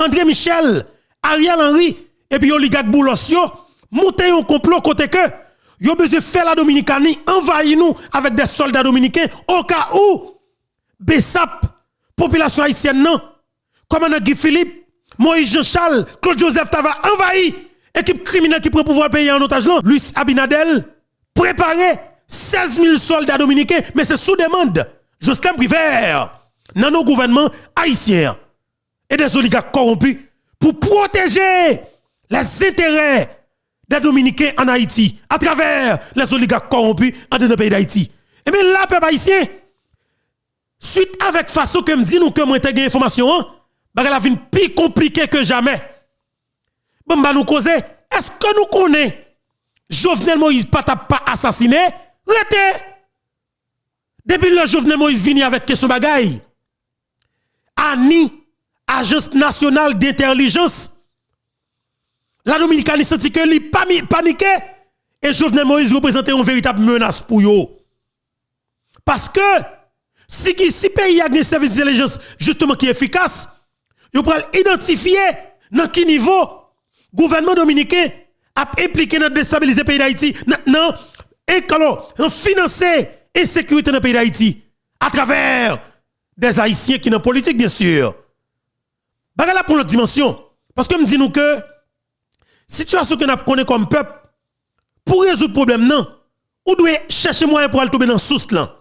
André Michel, Ariel Henry, et puis oligarque Boulos, monter un complot côté que, yo besoin faire la Dominicanie, envahir nous avec des soldats dominicains, au cas où, Bessap, population haïtienne, non, commandant Guy Philippe, Moïse Jean-Charles, Claude Joseph Tava envahi, équipe criminelle qui prend pouvoir payer en otage, là, Luis Abinadel, préparé 16 000 soldats dominicains, mais c'est sous demande. Jocelyn Privert, dans nos gouvernements haïtiens et des oligarques corrompus pour protéger les intérêts des Dominicains en Haïti à travers les oligarques corrompus en dans le pays d'Haïti. Et bien là, peuple haïtien, suite avec façon que me dit nous que moi t'ai information, la vie plus compliquée que jamais. Bon, bah nous causer, est-ce que nous connaissons Jovenel Moïse pas assassiné? Rete! Depuis le Jovenel Moïse vini avec question bagaille, ANI, Agence nationale d'intelligence, la Dominicanie senti que li paniqué et Jovenel Moïse représentait une véritable menace pour eux. Parce que si pays a un service d'intelligence justement qui est efficace, vous pouvez identifier dans quel niveau le gouvernement dominicain a impliqué dans déstabiliser le pays d'Haïti, dans financer l'insécurité dans le pays d'Haïti, à travers des Haïtiens qui sont en politique, bien sûr. Baga là pour notre dimension. Parce que me dit nous que situation que nous connaissons comme peuple, pour résoudre le problème, non, on doit chercher moyen pour aller tomber dans la source là.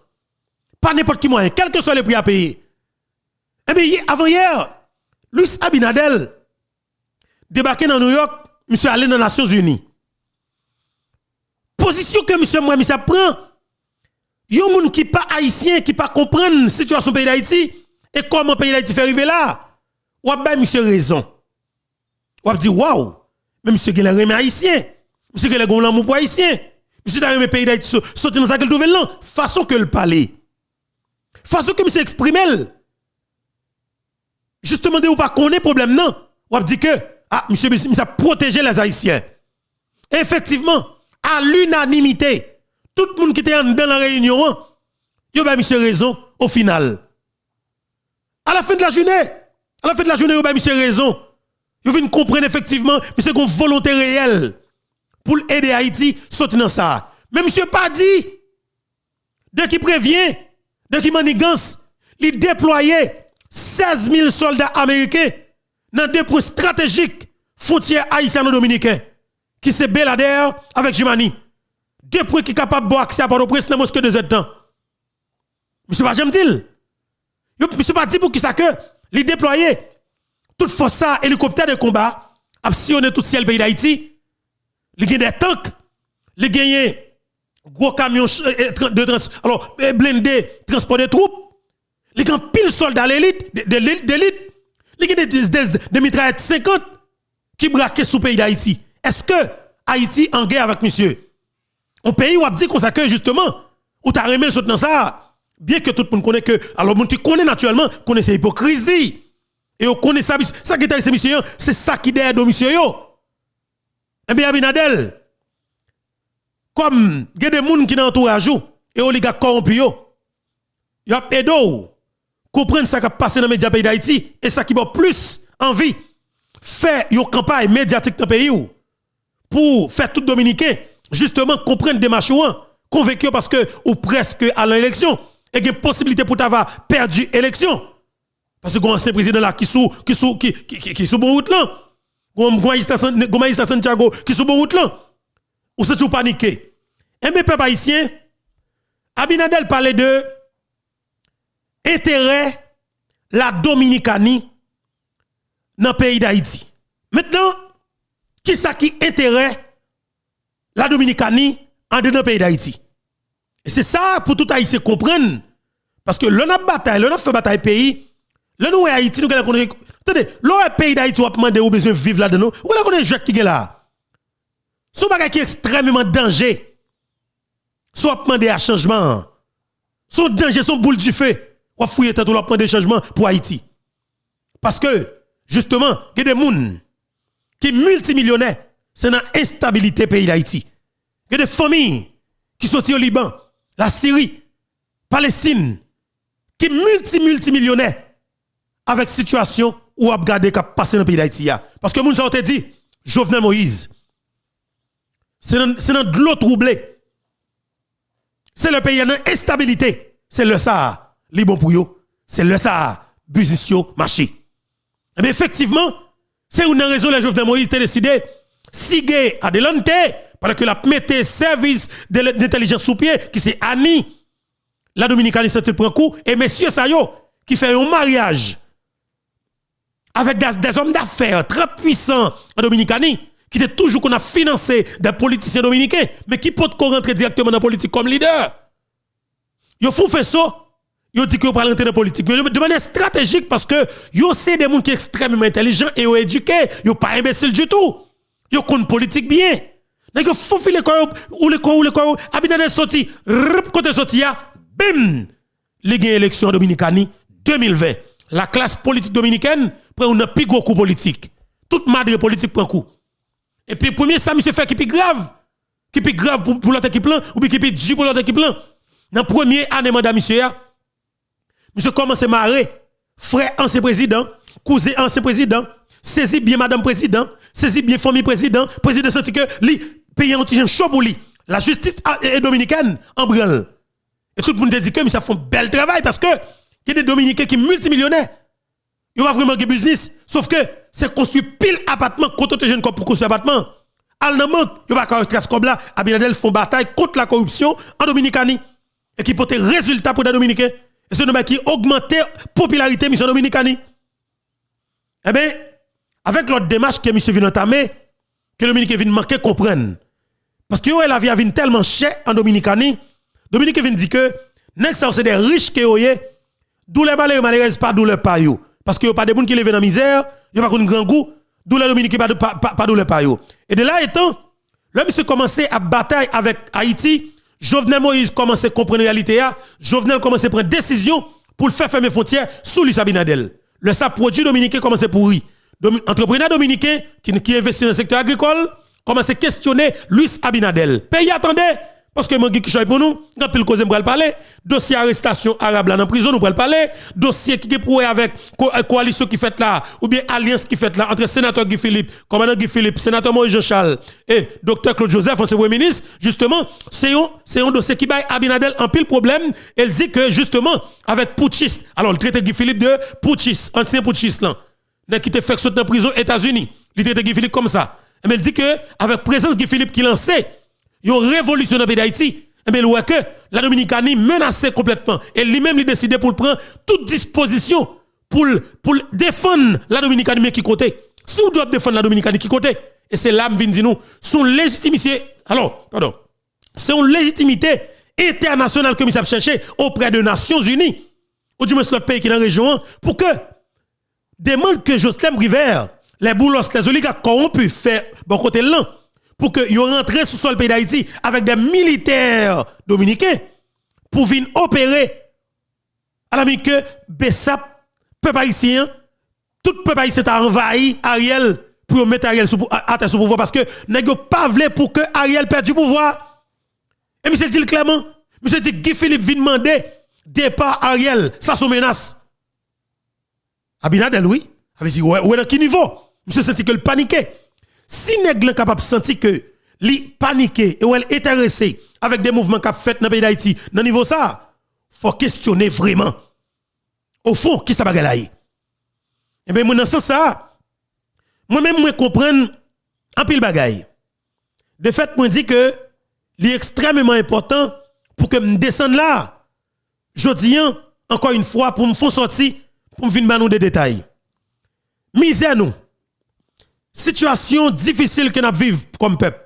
Pas n'importe qui moyen, quel que soit le prix à payer. Eh bien, avant hier, Luis Abinadel débarqué dans New York, monsieur allé dans les Nations Unies. Position que monsieur prend, yon moun qui pas haïtien, qui pas comprendre la situation du pays d'Haïti et comment le pays d'Haïti fait arriver là. Ou ba monsieur raison. Ou dit waouh, mais monsieur qui est haïtien, monsieur qui est gon l'amour pour haïtien, monsieur dans le pays d'Haïti sorti dans sa gueule nouvelle là, façon que le parler. Façon que monsieur exprime. Justement de ou pas connaître problème non. Ou dit que monsieur a protégé les haïtiens. Et effectivement, à l'unanimité, tout le monde qui était dans la réunion, yo ba monsieur raison au final. À la fin de la journée, yo ba monsieur raison. Yo vinn comprendre effectivement monsieur gon volonté réelle pour aider Haïti sortir dans ça. Mais monsieur pas dit de qui prévient, de qui manigance, il déployer 16 000 soldats américains dans des points stratégiques frontières haïtiano-dominicains qui se Belader avec Jimani. Deux points qui sont capables de accès à Port-au-Prince dans mosquée de Z-temps. Monsieur pas jamais dit. Monsieur pas dit pour qui ça que les déployer toute force ça hélicoptère de combat a sillonné tout ciel pays d'Haïti. Il y a des tanks, il y a gros camions de blindés transport de troupes. Il y a pile soldats d'élite, il y a des mitraillettes 50 qui braquent sous pays d'Haïti. Est-ce que Haïti en guerre avec monsieur? Un pays où a dit qu'on que justement, où t'as remis le dans ça, bien que tout le monde connaît que, alors, le monde qui connaît naturellement, connaît cette hypocrisie. Et on connaît ça, ça qui est monsieur, c'est ça qui est de monsieur. Eh bien, Abinadel, comme il y a des gens qui sont entourage et oligarques corrompus, il y a aidé comprendre ça qui a passé dans les médias pays d'Haïti et ça qui va plus envie faire une campagne médiatique dans le pays pour faire tout dominicain justement comprendre des machouans convaincus parce que ou presque à l'élection et que possibilité pour t'avoir perdu l'élection parce que ancien président là qui sous bon route là Gomaïsta Santiago qui sous bon route là ou c'est tout paniqué. Et mes peuples haïtiens, Abinadel parlait de intérêt la Dominicanie dans le pays d'Haïti. Maintenant, qui ça qui intérêt la Dominicanie en dedans pays d'Haïti? Et c'est ça pour tout Haïtien comprendre. Parce que l'on a bataille, l'on a fait bataille pays, l'on nous Haïti, nous connaissons. Attendez, l'on pays d'Haïti, on a demandé ou besoin de vivre là-dedans. Ou là, on a un jeu qui est là. Son bagage qui est extrêmement danger. Soit demander à changement. Son danger, son boule du feu. Ou fouiller tout le des changements pour Haïti. Parce que, justement, il y a des gens qui sont multimillionnaires, c'est dans l'instabilité pays d'Haïti. Il y a des familles qui sont au Liban, la Syrie, Palestine, qui sont multimillionnaires avec situation ou a regarder qu'a passé dans le pays d'Haïti. Parce que moun sa te dit, Jovenel Moïse, c'est dans de l'eau troublée. C'est le pays en instabilité. C'est le ça, li bon pour yo. C'est le ça, business yo, marché. Mais effectivement, c'est une raison les Jovenel Moïse a décidé sigue adelante parce que la mette service d'intelligence sous pied qui c'est Annie. La Dominicaine se prend coup et monsieur Sayo qui fait un mariage avec des hommes d'affaires très puissants en Dominicanie qui était toujours qu'on a financé des politiciens dominicains mais qui peut rentrer directement dans la politique comme leader. Yo fou fait ça. Yo dit que yo pas rentrer dans la politique mais de manière stratégique parce que yo c'est des gens qui sont extrêmement intelligents et éduqués, yo pas imbéciles du tout. Yo connaissent politique bien. Donc yo faut filer ou le quoi Abinadel sorti côté sorti bim les gagne élection en Dominicanie 2020. La classe politique dominicaine prend un plus gros coup politique. Toute madre politique prend coup. Et puis premier ça monsieur fait qui plus grave pour l'autre équipe là ou bien qui plus dur pour l'autre équipe là. Dans premier année mandat monsieur commence à marrer frère ancien président, cousin ancien président, saisi bien madame président, saisi bien famille président senti que li paye un petit chaud pour lui. La justice est dominicaine en branle. Et tout le monde dit que mais ça fait un bel travail parce que il y a des Dominicains qui sont multimillionnaires. Ils ont vraiment de business. Sauf que c'est construit pile appartement quand tu jeune pour construire appartement. Al nan manque, il va pas trace comme là, Abinadel font bataille contre la corruption en Dominicanie et qui porte résultat pour les Dominicains. Et c'est un qui augmente la popularité de M. Dominicanie. Eh bien, avec l'autre démarche que M. vient entamer, que le Dominicain vient manquer comprendre. Parce que la vie vient tellement chère en Dominicanie, Dominicain vient dire que, n'est-ce que c'est des riches qui ont d'où les malheureux pas d'où le pas yo. Parce que pas des gens qui lèvent dans la misère, il n'y a pas de grand goût, d'où les Dominicains pas d'où le pas yo. Et de là étant, le monsieur commencé à bataille avec Haïti, Jovenel Moïse commence à comprendre la réalité, Jovenel commence à prendre décision pour le faire fermer frontières sous Luis Abinadel. Le ça produit dominicain commence à pourrir. Entrepreneur dominicain qui investit dans le secteur agricole commence à questionner Luis Abinadel. Pays attendez parce que mangi qui choy pour nous, quand pile cause m'pral parler, dossier arrestation arabe là dans prison nous pral parler, dossier qui est pour avec coalition qui fait là ou bien alliance qui fait là entre sénateur Guy Philippe, commandant Guy Philippe, sénateur Moïse Jean-Charles et docteur Claude Joseph ancien premier ministre, justement, c'est un dossier qui baille Abinadel en pile problème, elle dit que justement avec putschiste. Alors le traité Guy Philippe de putschiste, ancien putschiste là, qui te fait sauter dans prison États-Unis, il traité Guy Philippe comme ça. Mais elle dit que avec présence Guy Philippe qui lançait ils ont révolutionné le pays d'Haïti. Mais il que la Dominicanie menacée complètement. Et lui-même, il décidé pour prendre toute disposition pour défendre la Dominicanie, mais qui côté. Si on doit défendre la Dominicanie, qui côté. Et c'est là, vient dire nous, son légitimité, c'est une légitimité internationale que nous avons cherché auprès des Nations Unies, ou du moins l'autre pays qui est dans la région, pour que demande que Jocelyn River, les boulos, les oligarques corrompus, fait bon côté là, pour que yo rentrent sur le sol pays d'Haïti avec des militaires dominicains pour venir opérer à la que Bessap, peuple haïtien, tout peuple haïtien a envahi Ariel pour mettre Ariel sous pouvoir parce que n'ego pas voulu pour que Ariel perde du pouvoir. Et monsieur dit clairement, monsieur dit Guy Philippe vient demander départ Ariel, ça sous menace. Abinadel oui, avait dit ouais dans quel niveau? Monsieur senti que le paniqué. Si nèg capable sentir que li paniqué et ou elle intéressé avec des mouvements qu'a fait dans le pays d'Haïti, dans niveau ça, faut questionner vraiment. Au fond, qui ça bagay là? Et bien moi dans ce sens ça, moi-même moi comprendre en pile bagay. De fait moi dit que li extrêmement important pour que me descende là. Jodi encore une fois pour me faire sortir pour me venir nous des détails. Misère nous. Situation difficile que nous vivons comme peuple.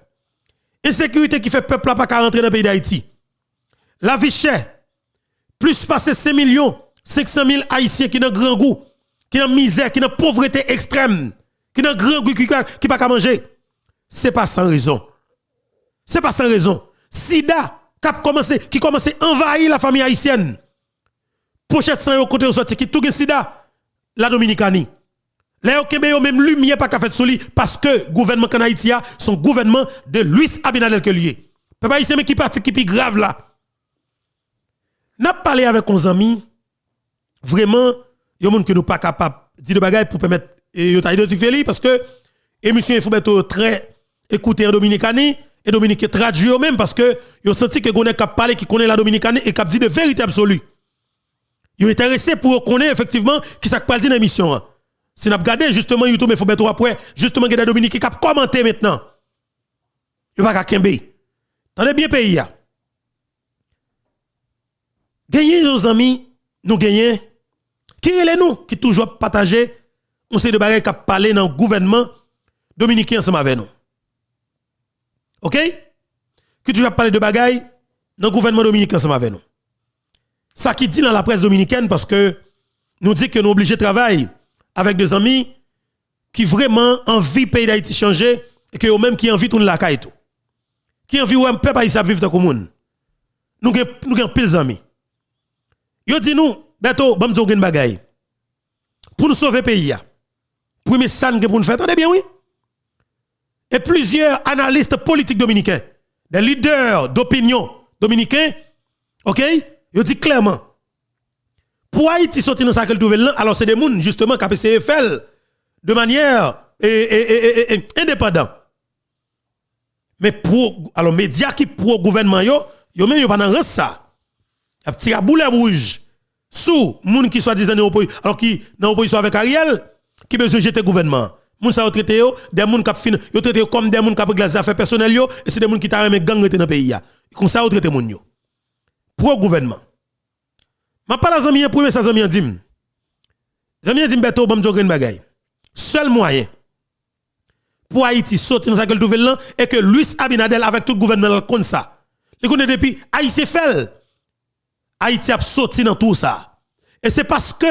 Insécurité qui fait peuple là pas rentrer dans le pays d'Haïti. La vie chère. Plus passer 5 500 000 Haïtiens qui ont grand goût, qui ont misère, qui ont pauvreté extrême, qui ont grand goût, qui pas qu'à manger. C'est pas sans raison. C'est pas sans raison. Sida qui commence à envahir la famille haïtienne. Pochette sang au côté sorti qui tout sida la Dominicanie. Les Okebe même lumière pas fait sous lui parce que gouvernement canadien son gouvernement de Luis Abinadel que lié. Peuple haïtien mais qui parti qui plus grave là. N'a parlé avec nos amis vraiment yo monde que nous pas capable dire de bagaille pour permettre yo t'a identifié lui parce que émission Infobeto très écouté en Dominicani et Dominique traduit eux même parce que yo senti que gonne cap parler qui connaît la Dominicani et cap dit de vérité absolue. Yo intéressé pour connaître effectivement qui ça parle dans l'émission. Si n'a regardé justement YouTube Infobeto après justement que des Dominicains qui commenter maintenant. Yo pas ka kembe. Tendez bien pays ya. Gagner nos amis, nous gagnons. Qui est nous qui toujours partager on sait de bagages qui parler dans le gouvernement dominicain ensemble avec nous. OK? Qui toujours parler de bagages dans le gouvernement dominicain ensemble avec nous. Ça qui dit dans la presse dominicaine parce que nous dit que nous obligés de travailler avec des amis qui vraiment envie pays d'Haïti changer et que eux même qui envie tourner la caille tout. Qui envie ou un peuple haïtien vivre dans le monde. Nous avons pile d'amis. Yo dit nous, bientôt, bon nous bagay. Pour nous sauver le pays. Premier san que pour nous faire, attendez bien oui. Et plusieurs analystes politiques dominicains, des leaders d'opinion dominicains, OK? Yo dit clairement pour Haïti sortir dans ça qu'elle trouve là, alors c'est des gens justement qui essayé de faire de manière indépendante. Mais pour alors médias qui pro gouvernement yo même yo pas dans ça. Y a petit boulet rouge sous moun qui soit disant alors qui dans opposition avec Ariel qui besoin jeter gouvernement moun ça traité yo des moun qui fin yo traité comme des moun qui pris les affaires personnelles yo et c'est des moun qui t'a remet gang dans pays ya comme ça traité moun yo pro gouvernement m'a pas la zami premier ça zami dim zami dim beto bam jogen bagay seul moyen pour Haïti sortir dans sa gueule nouvelle là et que Luis Abinadel avec tout gouvernement comme ça il connaît depuis Haïti fait Haïti a sorti dans tout ça. Et c'est parce que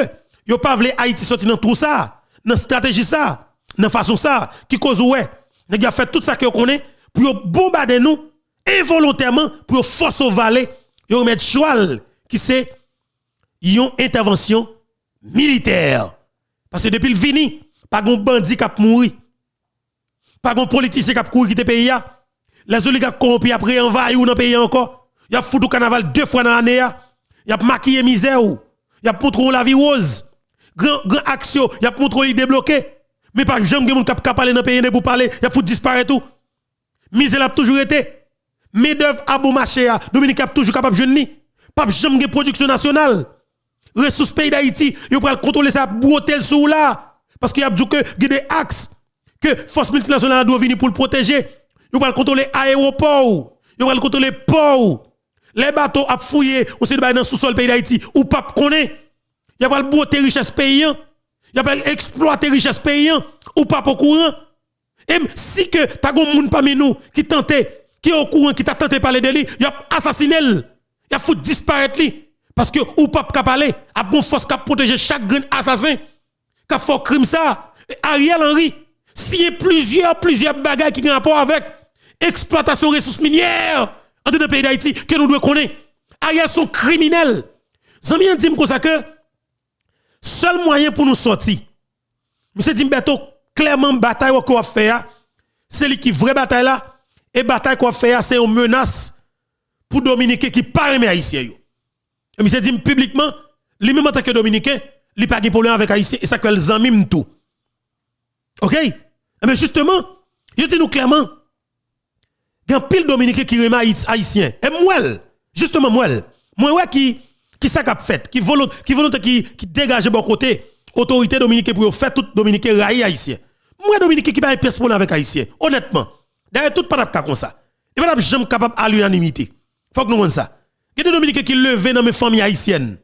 yo pas voulu Haïti sortir dans tout ça, dans stratégie ça, dans façon ça qui cause ouais, nèg a fait tout ça que vous connaît pour bombarder nous involontairement pour forcer au valet, yo remettre choual qui c'est une intervention militaire. Parce que depuis le vini, pas gon bandit qui a mouri. Pas gon politicien qui a couru quitter pays ya. Les oligarques corrompus après envahi ou dans pays encore. Y a foutu carnaval 2 fois dans l'année ya. Y a maquillé misère ou. Y a montré la vie rose. Grand action, y a montré il débloqué. Mais pas jamais gen moun k'ap parler dans pays pour parler, y a foutu disparaître tout. Misère a toujours été. Main d'œuvre à bon marché ya, Dominique a toujours capable jeune ni. Pas jamais gen production nationale. Ressources pays d'Haïti, yo pral contrôler ça broter sous là parce qu'il y a dit que y a des axes que force multinationale doit venir pour le protéger. Yo pral contrôler aéroport, yo pral contrôler port. Les bateaux a fouillé, on sait dans sous-sol pays d'Haïti ou pas connaît. Y a pas le broter richesse paysan, y a pas exploiter richesse paysan ou pas au courant. Et si que ta gon moun parmi nous qui tentait, qui est au courant, qui t'a tenté parler de lui, y a assassiné, y a foutu disparaître lui parce que ou pas parler, a bon force qui protéger chaque grain assassin, qui fait crime ça. Et Ariel Henry, s'il y a plusieurs bagages qui ont rapport avec exploitation des ressources minières en dans le pays d'Haïti que nous devons connaître. Ariel sont criminels. Zami dit comme ça que seul moyen pour nous sortir. Monsieur Dimbeto clairement bataille qu'on va faire, c'est lui qui vraie bataille là et bataille qu'on va faire c'est une menace pour Dominicain qui pas aimer haïtien. Et monsieur dit publiquement, lui même en tant que Dominicain, il pas de problème avec haïtien et ça que les amis tout. OK? Mais justement, il dit nous clairement il y a pile Dominicain qui remet haïtien. Et moi, justement moi ouais qui ça qu'a fait, qui volonté qui dégage bon côté autorité dominicaine pour faire tout Dominicain raï haïtien. Moi Dominicain qui pas pièce pour avec haïtien, honnêtement. D'ailleurs tout pas comme ça. Et pas jamais capable à l'unanimité. Faut que nous connaissons ça. Il y a des Dominicains qui levent dans mes familles haïtiennes.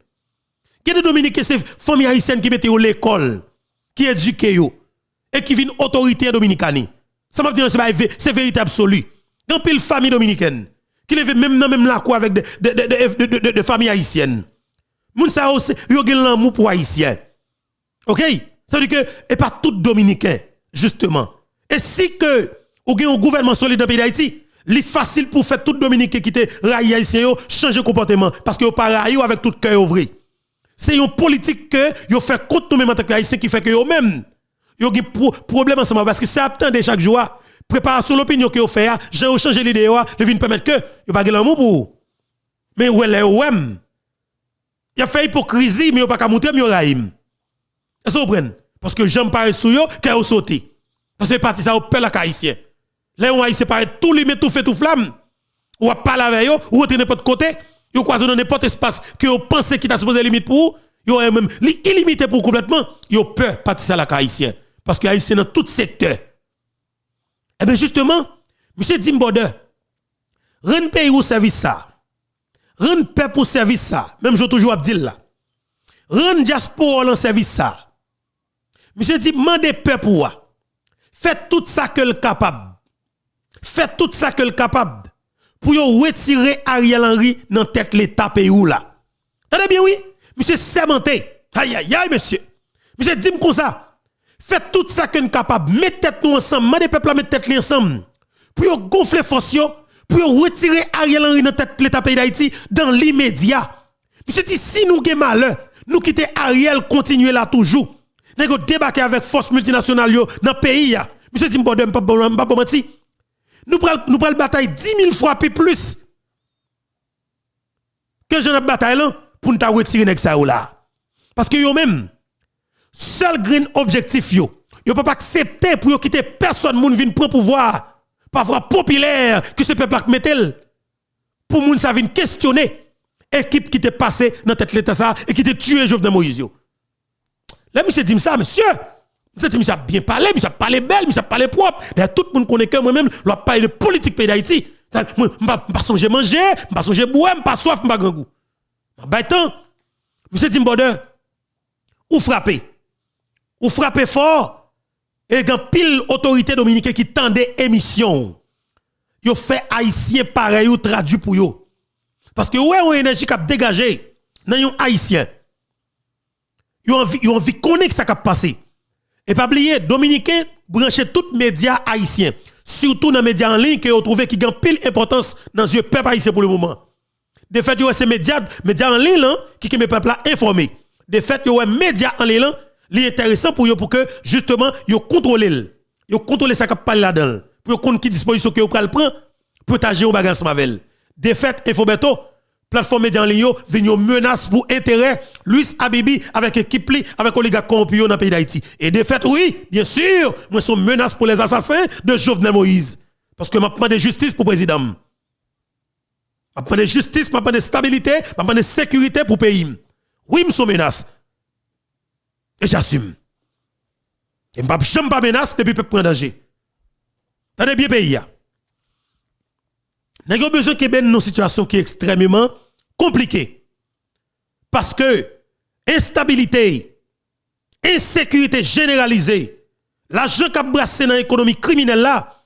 Il y a des Dominicains c'est famille haïtienne qui mettent à l'école, qui éduquent yo et qui viennent autorité dominicaine. Ça m'a dit c'est vérité absolue. Dans pile famille dominicaine qui lève même dans même la quoi avec de famille haïtienne. Moun sa yo gen l'amour pour haïtien. OK? Ça veut dire que et pas tout dominicain justement. Et si que ou gen un gouvernement solide dans le pays d'Haïti, li facile pour faire tout dominicain qui te raï haïtien yo changer comportement parce que yo pas raï avec tout cœur ouvert. C'est une politique que yo fait contre nous même en tant que haïtien qui fait que yo même yo gen problème ensemble parce que ça attendait chaque jour. Préparation l'opinion que vous faites, j'ai changé l'idée, le vin permettre que vous pas l'amour pour. Mais où est ouem? Il a fait hypocrisie, mais vous pas monter mieux raïm. Est-ce que vous comprenez? Parce que j'aime pas sou yo, qu'elle a sauté. Parce que parti ça au peur la haïtien. Là on haïtien paraît tout lui met tout fait tout flamme. Ou pas la avec yo, ou retourner n'importe côté, yo croise dans n'importe espace que vous pensez qu'il t'a supposé limite pour yo même illimité pour complètement, yo peur parti ça la haïtien parce que haïtien dans tout secteur. Et bien justement, monsieur Dim Border, rend pays au service ça. Rend paix pour service ça. Même je toujours dire là. Rend diaspora en service ça. Monsieur dit, mandez peuple pour. Faites tout ça que le capable. Faites tout ça que le capable. Pour yo retirer Ariel Henry dans tête l'État pays ou là. Attendez bien, oui? Monsieur Sermenté. Aïe, aïe, aïe, monsieur. Monsieur dit comme ça. Faites tout ça que nous capable. Mettez tête nous ensemble. Mandez peuple mettre tête ensemble. Pour yo gonfler force yo. Pour yo retirer Ariel Henry dans tête l'État pays d'Haïti dans l'immédiat. Monsieur dit, si nous avons malheur, nous quitter Ariel, continuer là toujours. Nous débarquer avec force multinationale dans le pays. Monsieur dit, pas menti. Nous prenons bataille 10 000 fois plus que je bataille là pour nous retirer ça là. Parce que yo même, seul green objectif yo pas accepter pour yo quitter personne moun vinn prendre pouvoir, pas voir populaire que ce peuple mettel pour moun ça vinn questionner équipe qui t'est passé dans tête l'état ça et qui t'est tué Jovenel Moïse yo. Là, monsieur dit ça, monsieur. Monsieur dit, monsieur a bien parlé, monsieur a parlé belle, monsieur a parlé propre. D'ailleurs, tout le monde connaît que moi-même, je parle de politique pays d'Haïti. Je ne vais pas songer manger, je ne vais pas songer boire, je ne vais pas soif, je ne vais pas grand goût. Baitan, monsieur dit, ou frappez fort, et il y a pile autorité dominicaine qui tendait émission. Yo fait haïtien pareil ou traduit pour yo. Parce que ouais, on énergie qui a dégagé dans yon haïtien. Yo envie de connaître ça qui a passé. Et pas oublier, Dominicain branche tous les médias haïtiens. Surtout dans les médias en ligne que vous trouvez qui ont pile importance dans le peuple haïtien pour le moment. De fait, vous avez ces médias en ligne qui me peuple informé. De fait, vous avez médias en ligne qui sont intéressants pour que justement, vous contrôlez. Vous contrôlez ça qui parle là-dedans. Pour vous qui disposition que vous prenez pour agir au bagage avec. De fait, Infobeto, plateforme média en ligne, vient menace pour intérêt Louis Habibi avec équipe avec oligarque corrompu dans le pays d'Haïti. Et de fait, oui, bien sûr, moi sont menace pour les assassins de Jovenel Moïse. Parce que je demande de justice pour le président. Je demande de justice, je demande de stabilité, je demande de sécurité pour le pays. Oui, je suis menace. Et j'assume. Et je ne suis pas menace depuis que je prends danger. Dans bien pays. Nous avons besoin de une situation qui est extrêmement compliquée. Parce que instabilité, insécurité généralisée, l'argent qui a brassé dans l'économie criminelle là,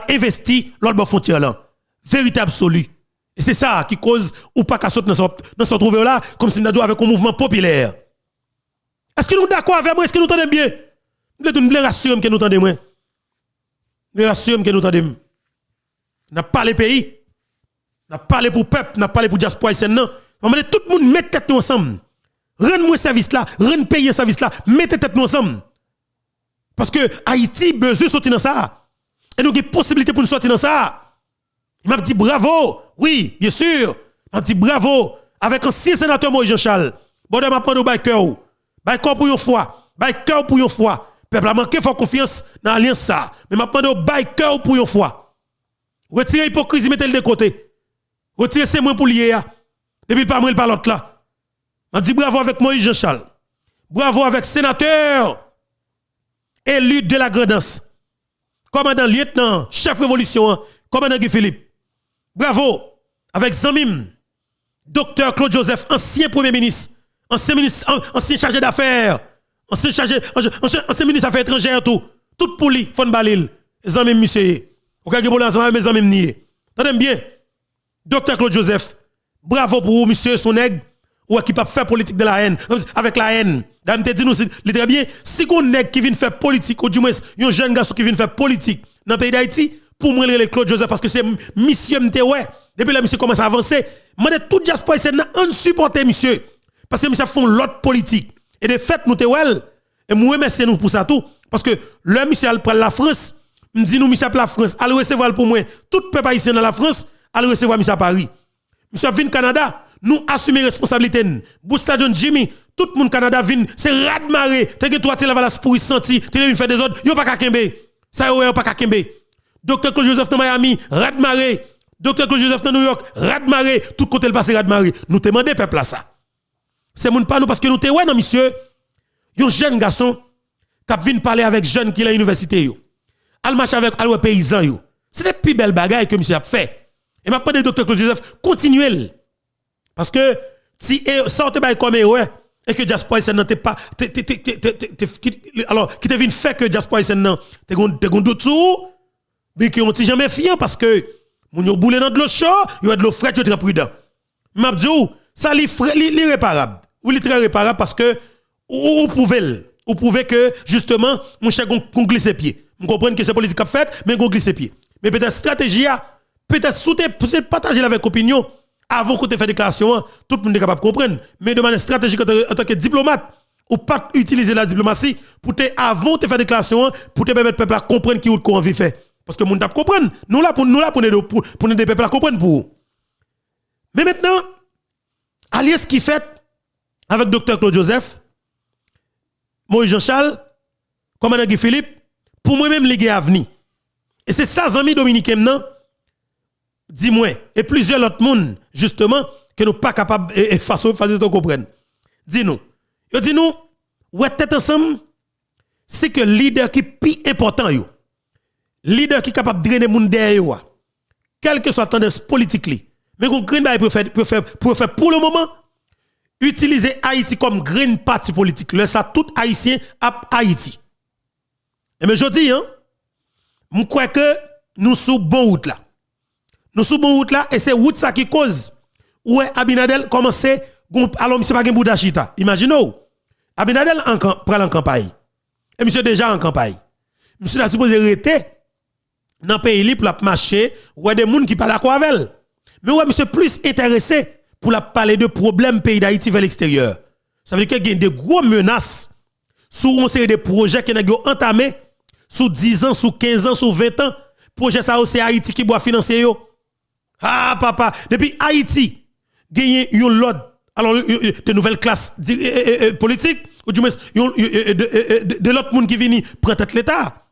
investi l'autre frontière là. Vérité absolue. Et c'est ça qui cause ou pas qu'à sauter dans ce trouver là, comme si nous avons avec un mouvement populaire. Est-ce que nous sommes d'accord avec moi? Est-ce que nous entendons bien? Nous voulons rassurer que nous entendons moins. Nous rassurer que nous entendons. N'a pas les pays, n'a pas les pour peuple, n'a pas les pour diaspora haïtienne non. On va tout le monde mettre tête nous ensemble. Rendre-moi service là, rendre payer service là, mettez tête nous ensemble. Parce que Haïti besoin de sortir dans ça. Et nous avons possibilité pour nous sortir dans ça. Il m'a dit bravo. Oui, bien sûr. Il m'a dit bravo avec un ancien sénateur Moïse Jean-Charles. Bon de m'apprendre au bail cœur. Bail cœur pour une fois, bail cœur pour une fois. Peuple a manqué fort confiance dans l'alliance ça. Mais m'apprendre au bail cœur pour une fois. Retirez l'hypocrisie, mettez-le de côté. Retirez ces mots pour lier. Depuis pas moi, il parle l'autre là. On dit bravo avec Moïse Jean-Charles. Bravo avec sénateur élu de la Grandance. Commandant lieutenant, chef révolution, commandant Guy Philippe. Bravo avec Zamim, docteur Claude Joseph, ancien premier ministre, ancien chargé d'affaires, ancien ministre affaires étrangères, tout pour lui, Fon Balil. Zamim, monsieur. Ou kage bon ensemble mes amis nié. Tendez bien. Docteur Claude Joseph, bravo pour vous monsieur son nèg ou qui pas faire politique de la haine avec la haine. Dame te dit nous très bien, si on nèg qui vient faire politique ou du moins un jeune garçon qui vient faire politique dans le pays d'Haïti pour moi le Claude Joseph parce que c'est monsieur m'te ouais. Depuis là monsieur commence à avancer, mandé tout diaspora c'est en supporter monsieur parce que monsieur font l'autre politique. Et de fait nous te well et moi remercie nous pour ça tout parce que le monsieur al prend la France. Me dit nous monsieur la France, allez recevoir pour moi tout peuple haïtien dans la France, allez recevoir monsieur à Paris. Monsieur vient Canada, nous assumer responsabilité. Boustadion Jimmy, tout le monde Canada vient, c'est radmaré. T'es que toi, tu la valasse pour y sentir, tu viens faire des autres, yo pas qu'à kembe. Ça yo pas qu'à kembe. Docteur Claude Joseph dans Miami, radmaré. Docteur Claude Joseph dans New York, radmaré. Tout côté le passé radmaré. Nous te demandons peuple là ça. C'est moun pas nous parce que nous te ouais non monsieur. Yon jeune garçon qui vient parler avec jeune qui est à l'université yo. Al marche avec al paysan yo. C'est des plus belles bagailles que monsieur a fait. Et m'a demandé docteur Claude Joseph continuez. Parce que si sortez bail comme ouais et que Jasper Sen n'était pas alors qui te vient fait que Jasper Sen non te gon doute sur mais qui ont jamais fiant parce que moun yo boule dans de l'eau chaud, yo a de l'eau fraîche, yo très prudent. M'a dit ça li réparable. Ou li très réparable parce que ou pouvez que justement mon cher gon glisse pied. Vous comprenez que c'est politique a fait mais gon glisse pied. Mais peut-être stratégie peut-être sous partager avec opinion avant que tu fasses déclaration, tout le monde est capable de comprendre. Mais de manière stratégique, en tant que diplomate, ou pas utiliser la diplomatie pour te avant de faire déclaration, pour te permettre peuple à comprendre qui ou quoi envie faire. Parce que le monde t'a comprendre. Nous là pour aider des peuples à comprendre pour vous. Mais maintenant, alliance qui fait avec Dr Claude Joseph, Moïse Jean-Charles, commandant Guy Philippe, pour moi-même, les à venir. Et c'est ça, amis dominicains, non? Dis-moi, et plusieurs autres monde, justement, que nous pas capables de faire comprendre. Dis-nous. Dis-nous, ouais, tête ensemble, c'est que leader qui est plus important, leader qui est capable de drainer les gens derrière, quelle que soit la tendance politique, mais qu'on green pour faire pour le moment, utiliser Haïti comme green parti politique. Là, ça, tout Haïtien à Haïti. Et mais je dis, je crois que nous sommes bon route là. Nous sommes bon route là, et c'est route ça qui cause. Ouais, Abinadel commence, alors monsieur pas gen bouda chita. Imaginez, Abinadel prend en campagne. Et monsieur déjà en campagne. Monsieur a supposé rester dans le pays pour la marcher, ouais des gens qui parlent d'accord avec elle. Mais ouais, monsieur plus intéressé pour la parler de problèmes pays d'Haïti vers l'extérieur. Ça veut dire qu'il y a des gros menaces sur une série de projets qui ont entamé sous 10 ans, sous 15 ans, sous 20 ans. Projet ça c'est Haïti qui doit financer yo. Ah papa, depuis Haïti gagné une lot alors de nouvelles classes politiques ou du moins de l'autre monde qui vient prendre tête l'état.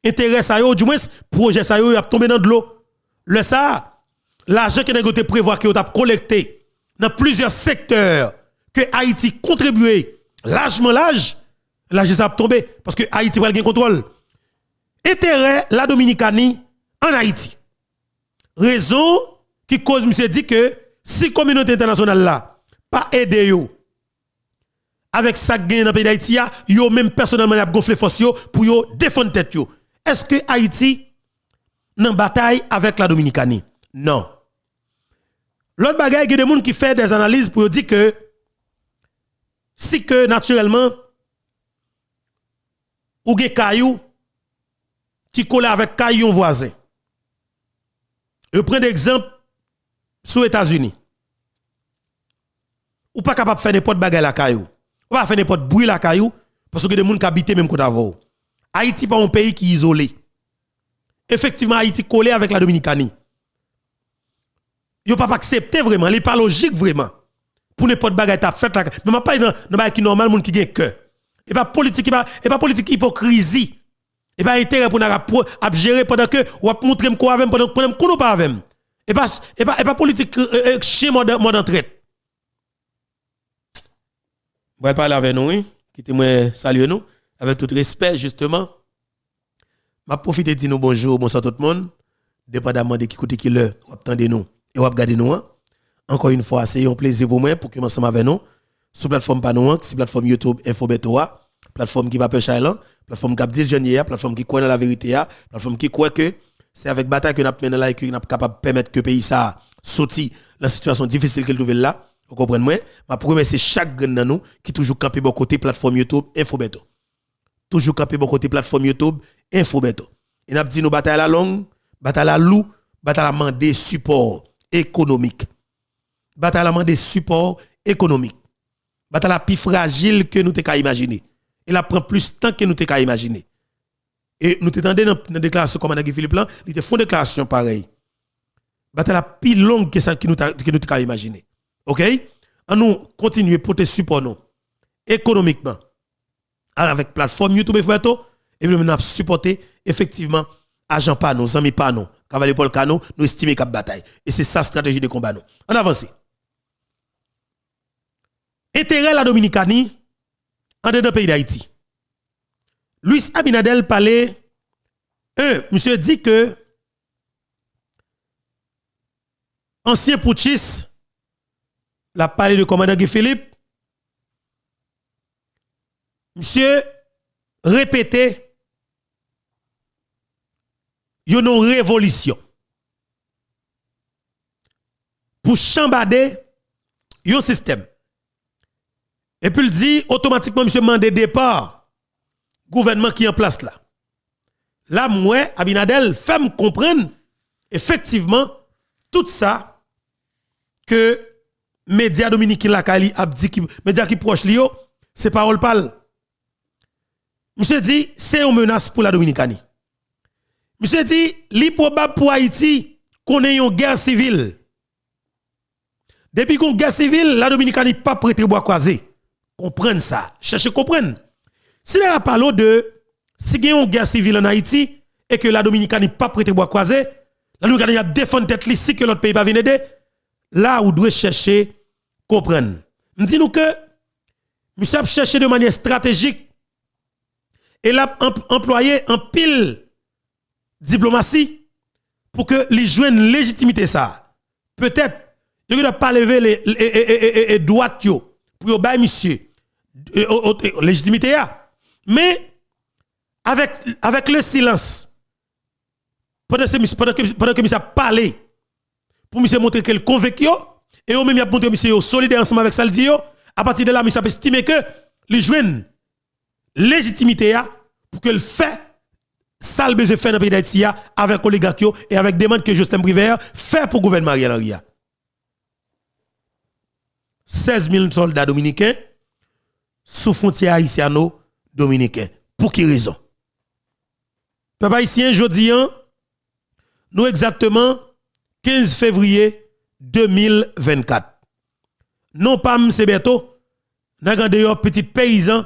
Intérêt ça yo du moins projet ça yo a tombé dans de l'eau. Le ça l'argent que négocié prévoir que t'a collecté dans plusieurs secteurs que Haïti contribué largement l'argent ça a tombé parce que Haïti va gagner contrôle. Intérêt la Dominicanie en Haïti. Raison qui cause monsieur dit que si la communauté internationale là pas aider yo avec ça gain dans le pays d'Haïti yo même personnellement a gonflé force yo pour yo défendre tête yo. Est-ce que Haïti nan bataille avec la Dominicanie? Non. L'autre bagaille, il y a des gens qui font des analyses pour dire que si que naturellement ou gen caillou qui colle avec caillou voisin. Je prends d'exemple sur États-Unis. Ou pas capable de faire n'importe bagaille la caillou. Ou pas faire n'importe bruit la caillou parce que des gens qui habitent même côté avant. Haïti pas un pays qui est isolé. Effectivement Haïti collé avec la Dominicanie. Yo pas accepter vraiment, il pas logique vraiment. Pour n'importe bagaille t'a fait là, mais pas dans bagaille qui normal monde qui gagne cœur. Et pas politique hypocrisie. Et pas intérêt pour n'a gérer pendant que ou montrer quoi avec pendant qu'on nous pas avec. Et pas politique chien mode entraide. Vous allez parler avec nous, oui? Quittez-moi saluer nous avec tout respect justement. M'a profiter de dire nous bonjour, bonsoir tout le monde. Dépendamment de qui écoute qui l'heure, ou attendez nous et ou regarder nous. Encore une fois, c'est un plaisir pour moi pour que ensemble avec nous sur plateforme Panouan, c'est plateforme YouTube Infobetoa, plateforme qui va pêcher Island, plateforme Gabdil Jeunier, plateforme qui croit dans la vérité, plateforme qui croit que c'est avec bataille que nous mené là et que nous capable de permettre que le pays ça sorti la situation difficile qu'il trouve là. Vous comprenez moi? Ma promesse c'est chaque grand dans nous qui toujours camper bon côté plateforme YouTube Infobeto. Toujours camper bon côté plateforme YouTube Infobeto. Et n'a dit nous bataille la longue, bataille la loup, bataille la mandé support économique. Bataille la mandé support économique. Bataille la plus fragile que nous t'ai imaginer. Elle prend plus de temps que nous t'ai imaginer. Et nous t'entendons dans la déclaration comme Guy Philippe là, il te font déclaration pareil. Bataille la plus longue que ça que nous t'ai imaginer. OK? On nous continuer pour te support nous. économiquement avec plateforme YouTube et Freto, et puis nous avons supporté effectivement agent pas nos amis pas nous, Cavalier Paul Cano, nous estimons cap bataille. Et c'est ça stratégie de combat nous. On avance. Intérêt la Dominicanie en dedans pays d'Haïti. Luis Abinadel parlait monsieur dit que ancien putschiste la parlé de commandant Guy Philippe. Monsieur répété une révolution pour chambader un système. Et puis il dit automatiquement monsieur mandé départ gouvernement qui est en place là. Là moi Abinadel fait me comprendre effectivement tout ça que médias dominicains la Kali a dit médias qui proche li yo c'est parole parle. Monsieur dit c'est une menace pour la Dominicanie. Monsieur dit li probable pour Haïti qu'on ait une guerre civile. Depuis qu'on guerre civile, la Dominicanie pas prêté bois croisé. Comprendre ça, cherchez comprendre. Si la parle de si il y a une guerre civile en Haïti et que la Dominicanie pas prêté bois croisé, la Dominicanie a défendre tête li si que l'autre pays pas venir aider, là où doit chercher comprendre. Me dit nous que monsieur a cherché de manière stratégique et l'a employé en pile diplomatie pour que les joignent légitimité ça. Peut-être il ne pas lever les droites pour bailler monsieur légitimité mais avec le silence pendant que monsieur a parlé pour monsieur montrer qu'elle convaincu et au même il a montré monsieur solidaire ensemble avec ça le dit à partir de là monsieur a estimé que les joignent légitimité pour que le fait ça le besoin faire dans le pays d'Haïti avec oligarque et avec demande que Justin Briver fait pour le gouvernement Ariel Henry. 16 000 soldats dominicains sous frontière haïtiano-dominicains. Pour qui raison? Peuple haïtien, jodi nous exactement 15 février 2024. Non pas M. Beto, n'a gardé un petit paysan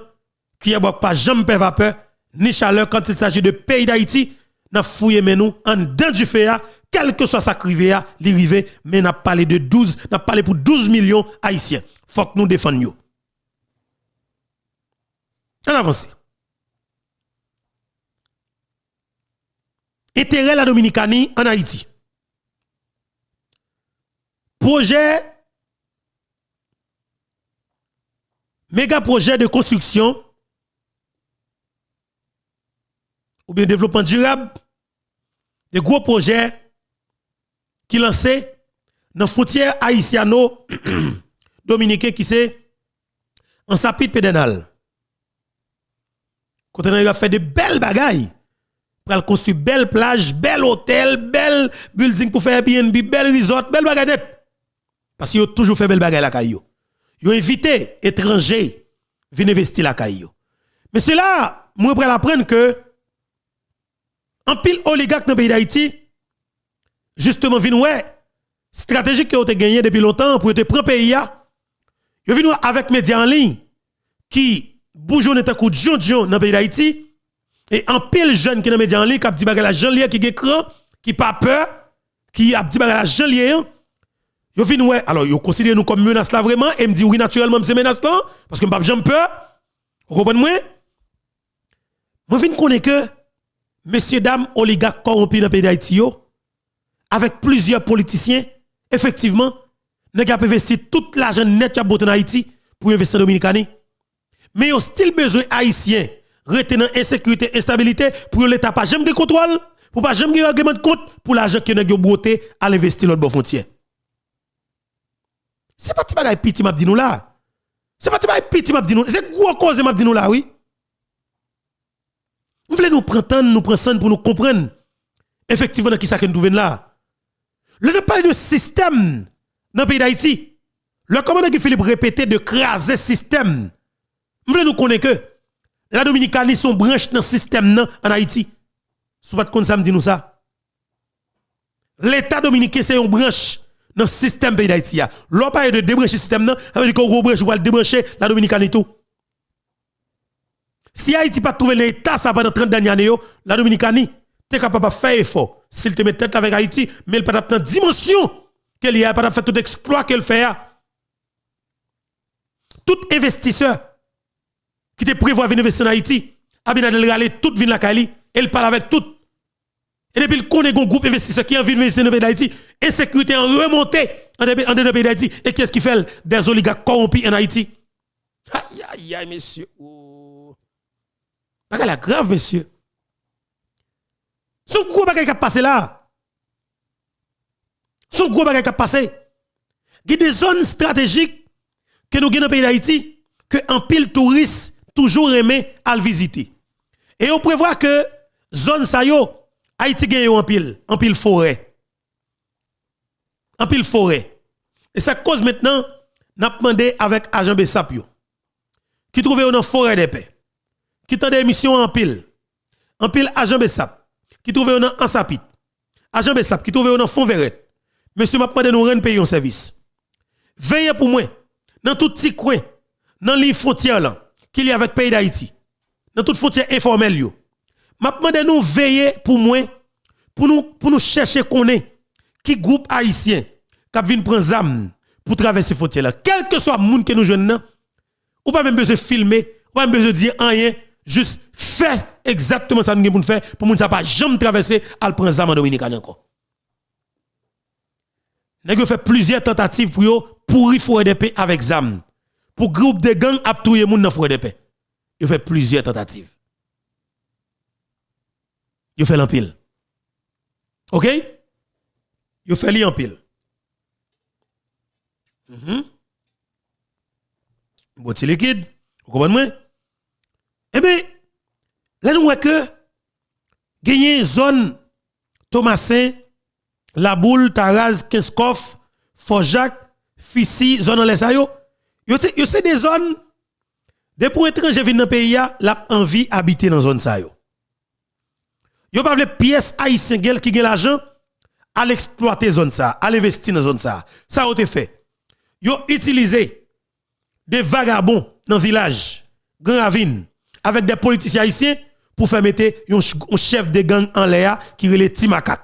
qui a pas jamais peur vapeur ni chaleur quand il s'agit de pays d'Haïti, n'a fouillé mais nous en dedans du fait quel que soit sa crivé li rivé mais n'a parlé de 12, n'a parlé pour 12 millions haïtiens. Faut que nous défendions. On avance. Intérêt la Dominicanie en Haïti. Projet méga projet de construction ou bien développement durable, des gros projets qui lancé dans la frontière haïtiano-dominicaine qui c'est en sapit pédénal. Quand on a fait de belles bagailles, pour construire belles plages, belles hôtels, belles buildings pour faire Airbnb, belles resorts, belles bagailles net. Parce qu'ils ont toujours fait belles bagailles la caillou. Ils ont invité étrangers venir investir la caillou. Mais c'est là, moi pour apprendre que en pile oligarque dans le pays d'Haïti, justement, vin ouais, stratégie qui a été gagnée depuis longtemps pour te prendre pays, ils viennent avec médias en ligne qui bougent un coup de John dans le pays d'Haïti, et en pile jeune qui dans les médias en ligne, qui a dit bagala jean lié, qui écran, qui pas peur, qui a dit bagala jean lié, ils viennent ouais, alors ils considèrent nous comme menace là vraiment, et me dit oui, naturellement, c'est menace là, parce que je n'ai pas jamais peur. Vous comprenez moi? Moi, je connais que messieurs, dames, oligarques corrompus dans le pays d'Haïti, avec plusieurs politiciens, effectivement, nous avons investi tout l'argent net en Haïti pour investir en Dominicanie. Mais il y a still besoin haïtien, retenant insécurité, instabilité, pour l'État pas jamais de contrôle, pour pas jamais de règlement de compte, pour l'argent que nous avons broté à l'investir l'autre frontière. C'est pas petit bagay piti m'a dit nous là. C'est pas petit bagay piti m'a dit nous. C'est gros cause m'a dit nous là, oui. Nous voulons nous prendre, nous prendre pour nous comprendre effectivement qui ça que nous trouvons là. Le ne parle de système dans le pays d'Haïti. Le commandant Guy Philippe répétait de craser le système. Nous voulons nous connaître que la Dominicanie sont branche dans le système en Haïti. Si vous ne connaissez pas, nous ça. L'État dominicain c'est une branche dans le système pays d'Haïti. L'on parle de débrancher le système, ça veut dire qu'on rebranche ou débrancher la Dominicanie tout. Si Haïti pas trouvé l'état ça pendant 30 dernières années, la Dominicanie t'es capable de faire effort. S'il te met tête avec Haïti, mais il pas dans dimension qu'elle y a pas fait tout exploit qu'elle fait. Tout investisseur qui te prévoit venir investir en Haïti, Abinadel Rale tout vient la Kali, elle parle avec tout. Et depuis le connaît un groupe investisseur qui a envie d'investir dans le pays d'Haïti, insécurité en remontée en dedans du pays d'Haïti. Et qu'est-ce qui fait des oligarques corrompus en Haïti? Aïe, aïe, aïe, messieurs. Oh. Pas la grave, messieurs. Son gros bagage qui a passé là. Son gros bagage qui a passé. Il y a des zones stratégiques que nous avons dans le pays d'Haïti que un pile touriste toujours aimé à le visiter. Et on prévoit que zone ça yo Haïti gagne en pile forêt. En pile forêt. Et ça cause maintenant n'a demandé avec agent Bessap yo qui trouve dans forêt des paix. Qui tend des missions en pile agent Bessap qui trouve dans Ansapit. Agent Bessap qui trouve dans Fond Verret. Monsieur m'a demandé nous rendre payer un service. Veillez pour moi dans tout petit coin dans les frontières là qu'il y a avec pays d'Haïti. Dans toute frontière informelle yo. M'a demandé nous veiller pour moi pour nous chercher connaître qui groupe haïtien qui vient prendre zam pour traverser frontière là. Quel que soit monde que nous jeune ou pas même besoin de filmer, ou pas même besoin de dire rien, juste faire exactement ça nous pour faire pour moun ça pas jamais traverser al prendre zam en Dominicaine encore. Nèg fait plusieurs tentatives pour yo pourri forêt de paix avec zam. Pour groupe de gang ap touyer moun dans forêt de paix. Yo fait plusieurs tentatives. Yo fait l'empile. OK? Yo fait li en pile. Boti liquide, vous comprenez moi? Eh bien, là nous voyons que gagner zone Thomasin, La Boule, Taraz, Kinskoff, Forjac, Fissi, zone en l'Essayo. Yo c'est des zones de pour étranger venir dans le pays la envie habiter dans zone ça yo. Yo pas les pièces haïtien qui gen l'argent à l'exploiter zone ça, à l'investir dans zone ça. Ça a été fait. Yo utilisé des vagabonds dans le village, Grand Ravine, avec des politiciens haïtiens pour faire mettre un chef de gang en l'air qui relève Timakak.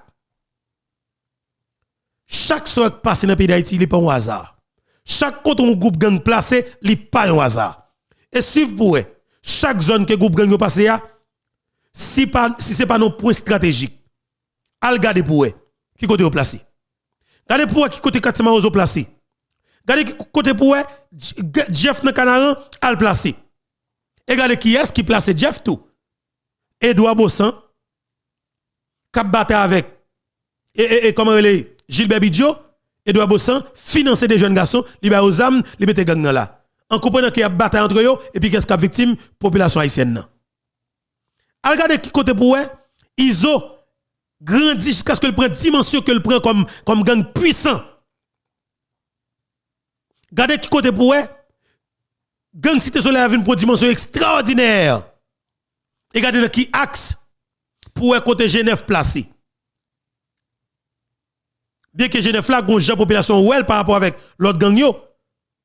Chaque soir qui passe dans le pays d'Haïti, il n'est pas un hasard. Chaque côté un groupe gang placé, il n'est pas un hasard. Et si vous pouvez, chaque zone que groupe gang passe, si ce n'est pas nos points stratégiques, al gade pour qui côté au placé. Gade pour qui côté Katima Ozo placé. Gade qui côté pour Jeff dans Canaran al placé. Et gade qui est-ce qui place Jeff tout. Edouard Bossan cap battre avec et comment il est Gilbert Bidjo, Edouard Bossan financer des jeunes garçons, li ba aux âmes, li mette gang là. En comprenant qu'il y a bataille entre eux et puis qu'est-ce qu'a victime population haïtienne. Al gade qui côté pour Iso grandit jusqu'à ce que le prend dimension que le prend comme gang puissant. Gardez qui côté pour gang Cité Soleil a une dimension extraordinaire. Et regardez qui axe pour côté Genève placé. Bien que Genève là gon jan population ouel par rapport avec l'autre gang yo.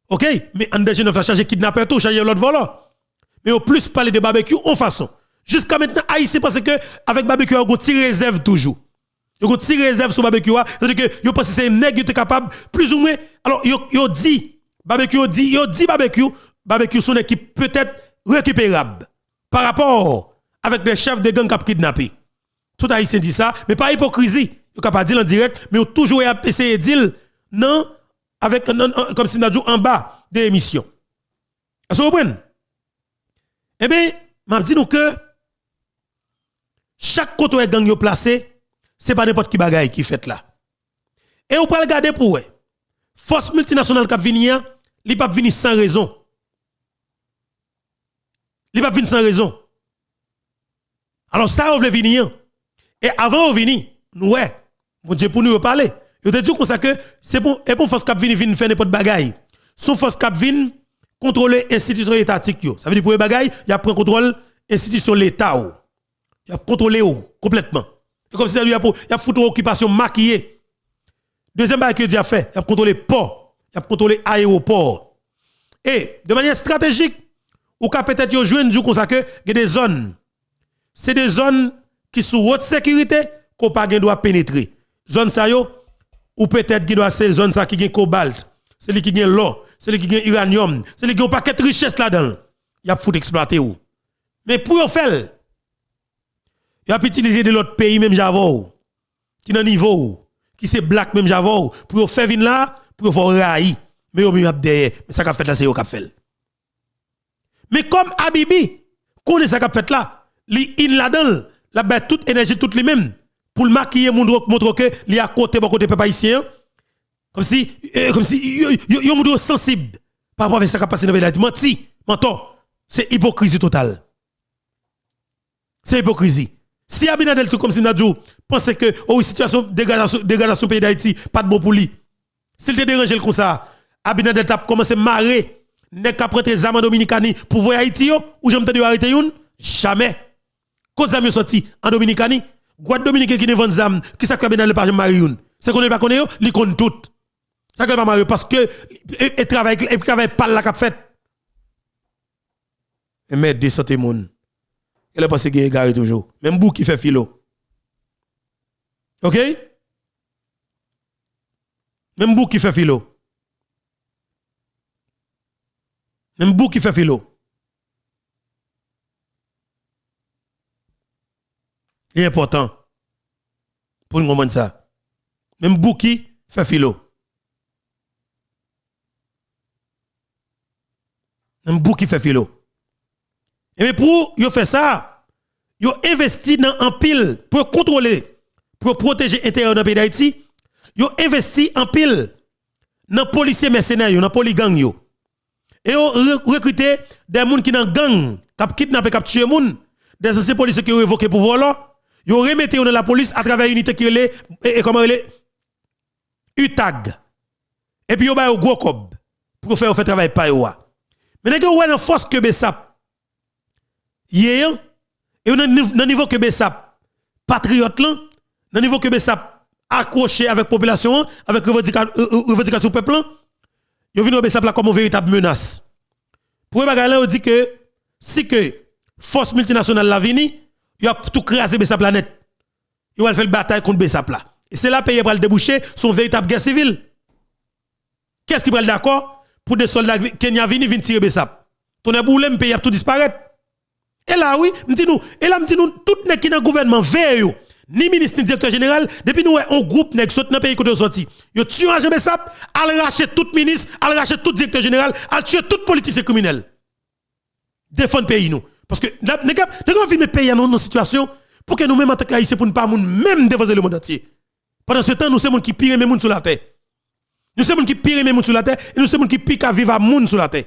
OK, mais en de Genève là chargé kidnapper tout, chargé l'autre volant. Mais au plus parler de barbecue en façon. Jusqu'à maintenant Haïti parce que avec barbecue on tire réserve toujours. Yo tire réserve sur barbecue, c'est-à-dire que yo pense que c'est nèg qui est capable plus ou moins. Alors yo dit barbecue son équipe peut-être récupérable par rapport avec des chefs de gang qui kidnappé. Tout haïtien dit ça, mais pas hypocrisie. Yo capable dire en direct, mais yo toujours essayer de dire non avec comme si nous dit en bas de l'émission. Est-ce que vous comprenez? Eh bien, m'a dit nous que chaque côté où gang yo placé, c'est pas n'importe qui bagaille qui fait là. Et on peut regarder pour eux. Force multinationale qui venir, li pas venir sans raison. Li pas venir sans raison. Alors ça on veut venir. Et avant on venir, nous mon Dieu pour nous parler. Yo te dit comme ça que c'est pour et pour force cap venir faire n'importe bagaille. Son force cap venir contrôler institution étatique yo. Ça veut dire pour les bagaille, il a prend contrôle institution l'état ou. Il a contrôlé complètement. Et comme si il a foutu occupation maquillée. Deuxième bagage qu'il a fait, il a contrôlé port, il a contrôlé aéroport. Et de manière stratégique, ou ka peut-être yo joindre du comme ça que y a des zones. C'est des zones qui sont haute sécurité qu'on pas doit pénétrer. Zone ça yo ou peut-être qui doit c'est zone ça qui gagne cobalt, c'est lui qui gagne l'or, c'est lui qui gagne uranium, c'est lui qui a un paquet de richesse là-dedans. Y a faut exploiter ou. Mais pour yo faire y a utiliser de l'autre pays même Javo qui dans niveau qui c'est black même Javo pour yo faire vin là pour faire raï mais yo même derrière mais ça qu'a fait là c'est yo qu'a fait. Mais comme Habibi connaît ça qu'a fait là, li in là-dedans, la bet toute énergie toute lui même pour le maquiller montre que li à côté bon côté peuple haïtien comme si yo montre sensible par rapport à ça qui passe dans le pays. Menti, menton, c'est hypocrisie totale. C'est hypocrisie. Si Abinadel tout comme si Nadjou pense que oh situation dégradation pays d'Haïti pas de bon pour lui. S'il te dérange comme ça, Abinadel t'a commencé à marrer n'est qu'à prendre des âmes dominicani pour voir Haïti ou j'aime te arrêter une jamais. Cause zam sorti en dominicani, Guad Dominicain qui ne vend zam, qui ça que Abinadel pas marrer une. C'est qu'on ne pas connaît li connaît tout. Ça que pas marrer parce que et travaille pas la cap fait. Et mettre des santé monde. Elle a passé gagner toujours. Même bou qui fait philo. OK? Même bou qui fait philo. Même bou qui fait philo. C'est important pour nous comprendre ça. Même bou qui fait philo. Même bou qui fait philo. Et mais pour yo faire ça, yo investi dans un pile pour contrôler, pour protéger l'intérieur de pays d'Haïti. Yo investi en pile dans policiers mercenaires, dans polygang yo. Et yo recruter des gens qui dans gang, qui kidnapper, qui tuer moun, des anciens policiers qui ont révoqué pouvoir là, yo remettre dans la police à travers une unité qui est comment elle est UTAG. Et puis yo ba yo gros cob pour faire travail pa yo. Mais nèg yo dans force que Bessap hier et dans niveau que Bessap patriote là, dans niveau que Bessap accroché avec population, avec revendication peuple là, yo vinn Bessap là comme une véritable menace. Pour bagay là on dit que si que force multinationale la vini, yo a tout craser Bessap la net. Yo va faire bataille contre Bessap là. Et c'est là pays pour le déboucher son véritable guerre civile. Qu'est-ce qui va d'accord pour des soldats Kenya vini tirer Bessap. Ton boulem pays a tout disparaître. Et là, oui, nous, tout les qui dans le gouvernement, veillent, ni ministre, ni directeur général, depuis nous, on groupe, nous sommes dans le pays qui est sorti. Ils tuent Agent Bessap, ils rachètent tout ministre, ils rachètent tout directeur général, ils tuent tout politicien criminel. Défendre le pays, nous. Parce que, nous avons envie de mettre le pays dans une situation pour que nous-mêmes, en tant qu'Haïtiens, pour ne pas même dévaser le monde entier. Pendant ce temps, nous sommes qui pire les gens sur la terre. Nous sommes qui pire les gens sur la terre, et nous sommes qui pire à vivre à monde sur la terre.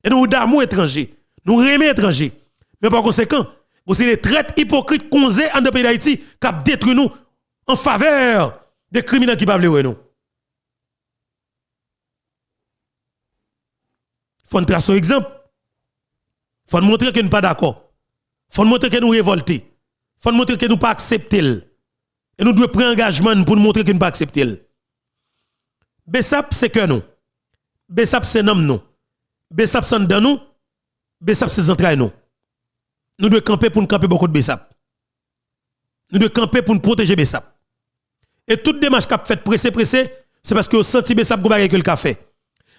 Et nous, d'amour étranger, nous remet étranger. Mais par conséquent, c'est les traites hypocrites qu'on a en pays d'Haïti qui détruit nous en faveur des criminels qui peuvent les nous. Il faut nous tracer un exemple. Il faut nous montrer que nous ne sommes pas d'accord. Il faut nous montrer que nous révoltés. Il faut nous montrer que nous ne pas accepter. Et nous devons prendre engagement pour nous montrer que nous ne pas accepter. Bessap, c'est que nous. Bessap, c'est nom nous. Bessap, c'est dans nous. Bessap, c'est entrailles nous. Nous devons camper pour nous camper beaucoup de Bessap. Nous devons camper pour nous protéger Bessap. Et toute démarche qu'a fait pressé, c'est parce que vous senti Bessap go bagay que le café.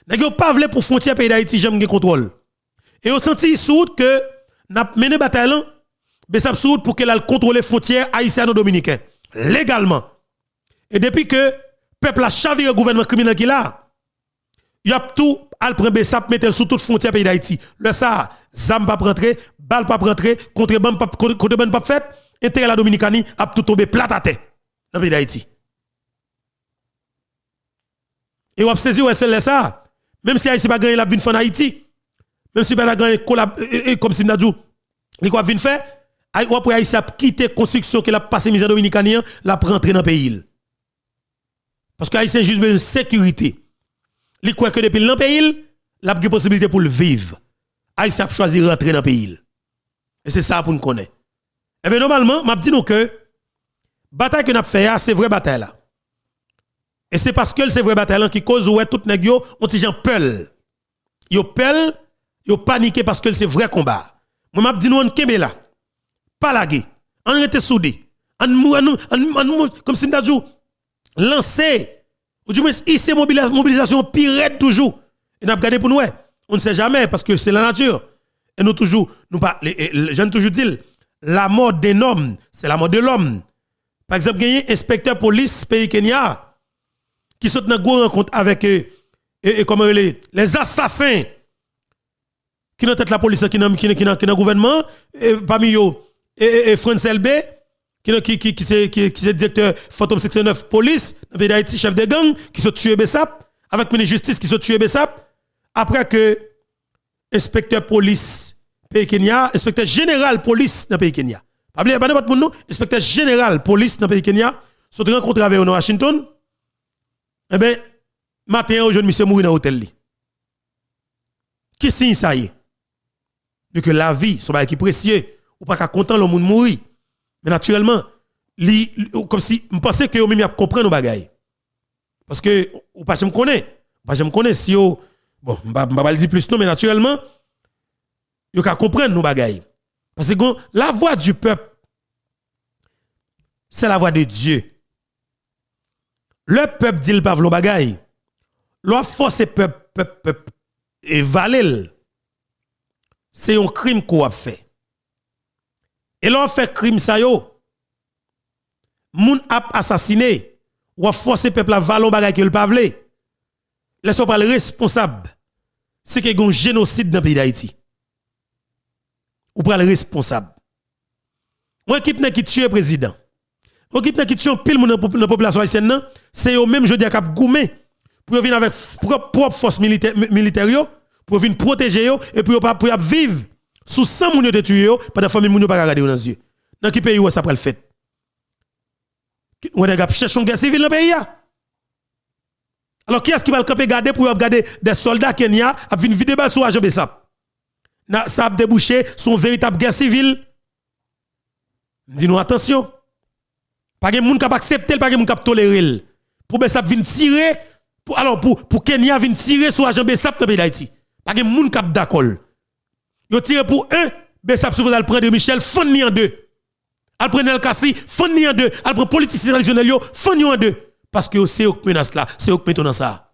Nèg yo pas vle pour frontière pays d'Haïti jamais gen contrôle. Et vous senti soud que n'a mené bataille là Bessap soud pour qu'elle contrôler frontière haïtiano dominicaine légalement. Et depuis que peuple a chaviré gouvernement criminel qui là, y a tout al prend Bessap mettre sous toute frontière pays d'Haïti. Le ça zam pas rentrer, balle pas rentrer, contrebande pas fait, intérêt la Dominicanie a tout tombé plat à terre dans pays d'Haïti. Et on a saisi ou est ça, même si Haïti pas gagné la vin en Haïti, même si pas gagné comme si n'a dit, il quoi vin faire, ou après Haïti a quitté construction que la passé misère dominicanien, la rentrer dans pays. Parce que Haïti juste besoin de sécurité. Il croit que depuis le pays, la possibilité pour le vivre. Haïti a choisi de rentrer dans le pays. Et c'est ça pour nous connaître. Et bien normalement, je dis nous que bataille que nous avons fait, c'est vraie bataille là. Et c'est parce que c'est vraie bataille là qui cause ouais tout nèg yo ont ti jan peul. Yo peul, yo paniqué parce que c'est vrai combat. Moi m'a dit nous on kembe là. Pas laguer. On rete soudé. On comme si m'ta dit lancer ou du moins ici mobilisation pire toujours. Et n'a regardé pour nous on ne sait jamais parce que c'est la nature. Et nous toujours nous pas j'aime toujours dire la mort d'un homme, c'est la mort de l'homme. Par exemple, il y a un inspecteur police pays Kenya qui saute dans une rencontre avec comment les assassins qui dans tête la police qui dans le gouvernement parmi eux France LB qui c'est directeur Fantôme 69 police dans pays d'Haïti chef de gang qui sont tué Bessap avec ministre justice qui sont tué Bessap après que inspecteur police pays Kenya inspecteur général police dans pays Kenya pas n'importe monde inspecteur général police dans pays Kenya sont rencontré avec au Washington eh ben matin aujourd'hui monsieur mourir dans hôtel li qui signe ça y est que la vie son bagage qui précieux ou pas qu'à content le monde mourir mais naturellement comme si me pensais que yo même y a comprendre nos bagaille parce que ou pas je me connais si yo bon m'pa le dire plus non mais naturellement yo ka comprendre nos bagaille parce que la voix du peuple c'est la voix de Dieu. Le peuple dit le pas vlo bagaille. L'on force peuple et valer. C'est un crime qu'on a fait. Et l'on fait crime ça yo. Moun a assassiné ou a forcé peuple à valer bagaille que le pas vle. Laisse pas le responsable. C'est qu'il y a un génocide dans le pays d'Haïti. Ou pas le responsable. Moi équipe qui tue le président. Équipe qui tue pile moun dans la population haïtienne, c'est eux même jodi a k'ap goumé pour venir avec propre force militaire yo, pour venir protéger yo et pour vivre sous 100 moun de tuer yo pendant famille moun pas regarder dans les yeux. Dans qui pays où ça pral fait? On a gars cherche une guerre civile dans le pays ya. Alors qui est-ce qui va le camper garder pour regarder des soldats Kenya a venir vider balle sur agent Bessap? Ça a débouché son véritable guerre civile. Dis-nous attention. Pas de moun k'ap accepter, pas de moun k'ap tolérer. Pour Bessap vinn tirer pour Kenya vinn tirer sur agent Bessap dans le pays d'Haïti. Pas de moun k'ap d'accord. Yo tire pour un, Bessap supposé al prendre Michel fonni en deux. Al prendre El Kassi fonni en deux. Al prendre politicien traditionnel yo fonni en deux parce que c'est eux qui menace là, c'est eux qui mettent dans ça.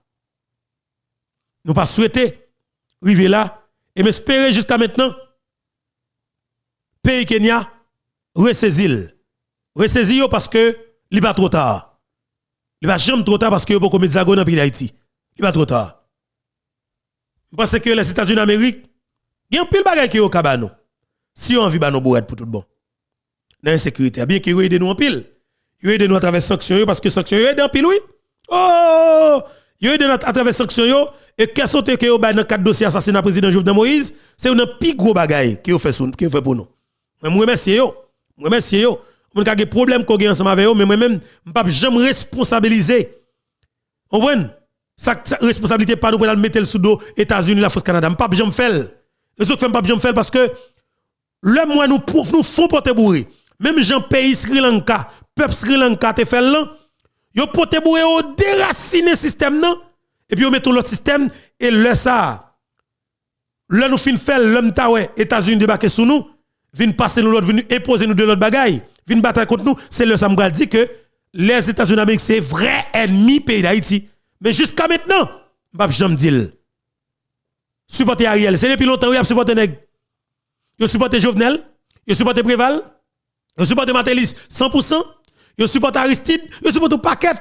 Nous pas souhaiter arriver là et m'espérer jusqu'à maintenant pays Kenya ressaisir parce que il pas trop tard. Il va jamais trop tard parce que beaucoup mettre zago dans pays d'Haïti. Il pas trop tard. Parce que les États-Unis d'Amérique, il y a un pile bagay qui au cabano. Si on envie ba nos bourrettes pour tout bon. Dans l'insécurité, bien qu'il aide nous en pile. Il aide nous à travers sanctions parce que sanctions aide en pile oui. Oh, il aide à travers sanctions et qu'est-ce que yo ba dans quatre dossiers assassinat président Jovenel Moïse, c'est un plus gros bagay qui fait pour nous. Moi remercie yo. On a des problèmes qu'on a ensemble avec eux, mais moi-même, je ne peux jamais responsabiliser. Vous comprenez? Ça responsabilité pas nous pour mettre le sous dos États-Unis, la France, Canada. Je ne peux jamais faire. Les autres ne peux jamais faire parce que le mois nous font porter bourré. Même gens pays Sri Lanka, peuple Sri Lanka te fait là, yo porter bourré au déraciner système non et puis on met tout l'autre système et le ça. Là nous fin faire l'homme ta ouais, États-Unis débarquer sur nous, viennent passer nous l'autre, viennent imposer nous de l'autre bagaille. Vin battre contre nous, c'est le Samgal dit que les États-Unis d'Amérique c'est vrai ennemi pays d'Haïti. Mais jusqu'à maintenant, m'pa jamais dire. Supporter Ariel, c'est depuis longtemps il a supporté nèg. Yo supporté Jovenel, yo supporté Préval, yo supporté Matelis 100%, yo supporté Aristide, yo supporté paquet.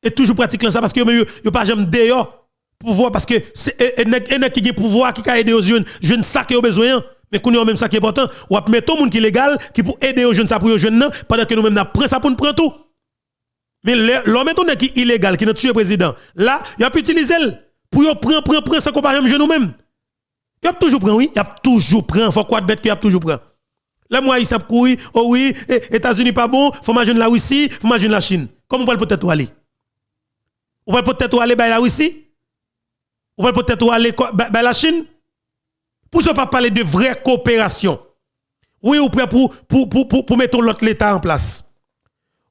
Et toujours pratique ça parce que yo pas jamais dehors pouvoir parce que c'est nèg qui a pouvoir qui a aider aux jeunes, jeune ça qui ont besoin. Mais qu'on a même ça qui est important, ou à mettre tout le monde qui est légal, qui pour aider aux jeunes ça pour les jeunes, pendant que nous-mêmes, nous prenons ça pour nous prendre tout. Mais l'homme qui est illégal, qui n'a tué le président, là, il a pu utiliser pour prendre ça comparer avec nous-mêmes. Il a toujours pris, oui, il a toujours pris, il faut quoi de bête qu'il a toujours pris. Là, moi, il s'est couru, oh oui, États-Unis pas bon, il faut imaginer la Russie, il faut imaginer la Chine. Comment on peut peut-être aller? On peut peut-être aller vers la Russie? On peut peut-être aller vers la Chine? Pour ne pas parler de vraie coopération. Oui, ou prêt pour mettre l'autre l'État en place.